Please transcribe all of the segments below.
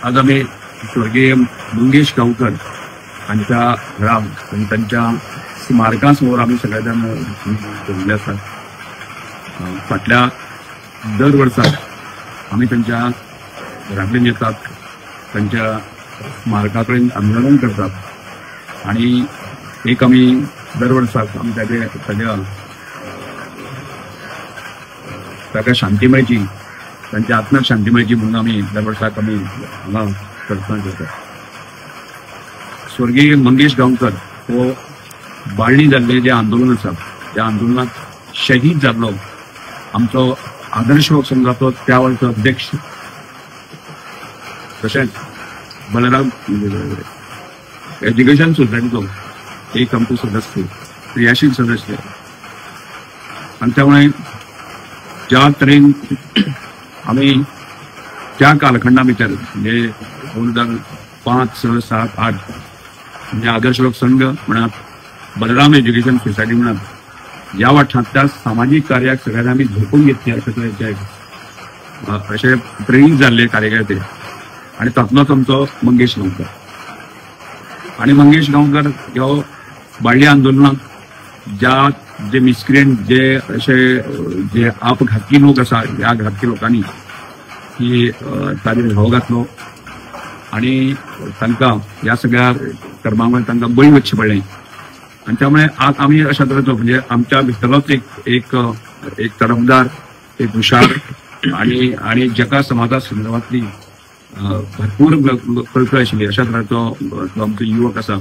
आज आम्ही स्वर्गीय मंगेश गावकर यांच्या घरा आणि त्यांच्या स्मारकासमोर आम्ही सगळेजण जमले असतात. फाटल्या दर वर्षात आम्ही त्यांच्या घराकडे येतात, त्यांच्या स्मारकाकडे आंदोलन करतात आणि एक आम्ही दर वर्षात आम्ही त्याच्या शांतिमयची, त्यांच्या आत्म्यात शांतिमयची म्हणून आम्ही दरवर्षात आम्ही प्रार्थना करतो. स्वर्गीय मंगेश गावकर हो बाळणी जाल्ले जे आंदोलन आसा त्या आंदोलनात शहीद जाल्लो आमचो आदर्श लोक संघाचो त्या वर्साचो अध्यक्ष, तशेंच बलराम एज्युकेशन सोसायटीचो एक आमचो सदस्य, क्रियाशील सदस्य. आणि त्यामुळे ज्या तरेन आम्ही त्या कालखंडा भितर म्हणजे 2005, 6, 7, 8 म्हणजे आदर्श लोक संघ म्हणत, बलराम एज्युकेशन सोसायटी म्हणत, या वाठारांतल्या सामाजिक कार्याक सगळ्यांना आम्ही झोपून घेतले असे प्रेरीत जाल्ले कार्यकर्ते. आणि तातूंतलोच आमचो मंगेश गांवकर. आणि मंगेश गांवकर ह्यो बाळ्ळी आंदोलनात ज्या जे मिसक्रियंट जे असे जे आपघातकी लोक आसा, ह्या घातकी लोकांनी की ताजेर घाव घातलो आणि तांकां ह्या सगळ्या कर्मामुळे तांकां बळी वचचें पडलें. आणि त्यामुळे आज आम्ही अशा तरेचो म्हणजे आमच्या भितरलोच एक तरफदार, एक हुशार आणि जगा समाजा संदर्भातली भरपूर कळकळ आशिल्ली अशा तरेचो आमचो युवक आसा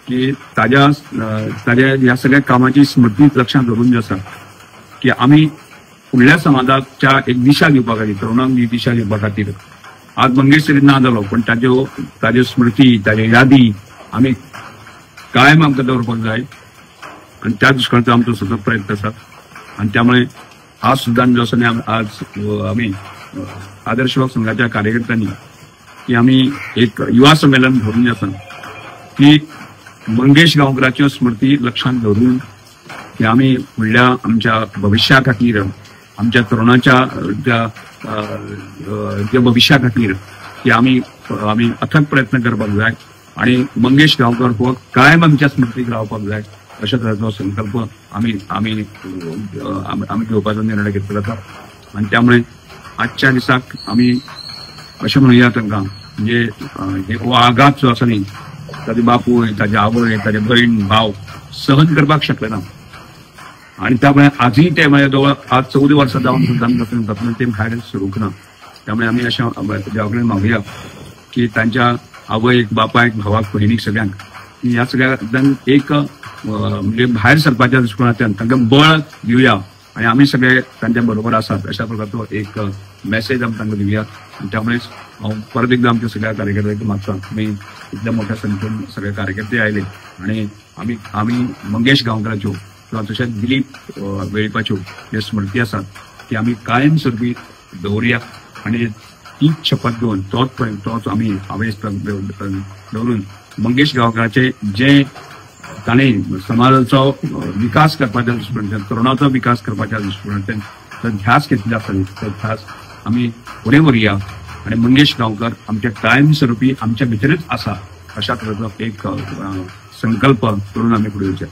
की ताज्या ह्या सगळ्या कामाची स्मृती लक्षात धरून जे आसा की आम्ही फुडल्या समाजाच्या एक दिशा दिवपा खातीर, तरुणांक दिशा दिवपा खातीर आज मंगेश तरी ना जालो पण ताज्यो स्मृती, ताज्यो यादी आम्ही कायम आमकां दवरपाक जाय. आणि त्या दृश्टीन आमचो सतत प्रयत्न आसा. आणि त्यामुळे आज सुद्धा जो आसा आज आम्ही आदर्श लोक संघाच्या कार्यकर्त्यांनी की आम्ही एक युवा संमेलन भरून जे आसा की मंगेश गांवकराच्यो स्मृती लक्षात धरून की आम्ही फुडल्या आमच्या भविष्या खातीर, आमच्या तरुणाच्या ज्या भविष्या खातीर की आम्ही अथक प्रयत्न करपाक जाय. आणि मंगेश गांवकर हो कायम आमच्या स्मृतीक रावपाक जाय अशा तरेचो संकल्प आम्ही घेवपाचो निर्णय घेतलो आसा. आणि त्यामुळे आजच्या दिसाक आम्ही अशें म्हणुया तांकां म्हणजे हो आघात जो आसा न्ही, ताजे बापूय, ताजे आवय, ताजे बहीण भाव सहन करपाक शकले ना. आणि त्यामुळे आजही ते माझ्या जवळ आज 14 वर्सां जावन सुद्दां तातूंत ते भायर सरूंक ना. त्यामुळे आम्ही अशें देवा कडेन मागुया की तांच्या आवयक, बापायक, भावाक, भयणीक सगळ्यांक ह्या सगळ्यांक एक म्हणजे भायर सरपाच्या दृश्टिकोनांतल्यान तांकां बळ दिवया आणि आम्ही सगळे त्यांच्या बरोबर आसात अशा प्रकारचो एक मेसेज आमी तांकां दिवया. त्यामुळेच हांव परत एकदा आमच्या सगळ्या कार्यकर्त्यांक मागता, तुमी इतल्या मोठ्या संख्येन सगळे कार्यकर्ते आयले आणि आम्ही मंगेश गांवकराच्यो किंवा तशेंच दिलीप वेळीपाच्यो ज्यो स्मृती आसात ती आम्ही कायमस्वरूपी दवरया. आणि तीच शपथ घेवन तोच आम्ही आवेश दवरून मंगेश गांवकराचे जे ताणें समाजाचो विकास करपाच्या दृश्टिकोनांतल्यान, तरुणाचो विकास करपाच्या दृश्टिकोनांतल्यान जो ध्यास घेतला आसा तो ध्यास आम्ही फुडें व्हरया. आणि मंगेश गांवकर आमच्या कायमस्वरूपी आमच्या भितरच आसा अशा तरेचो एक संकल्प करून आम्ही फुडें वचया.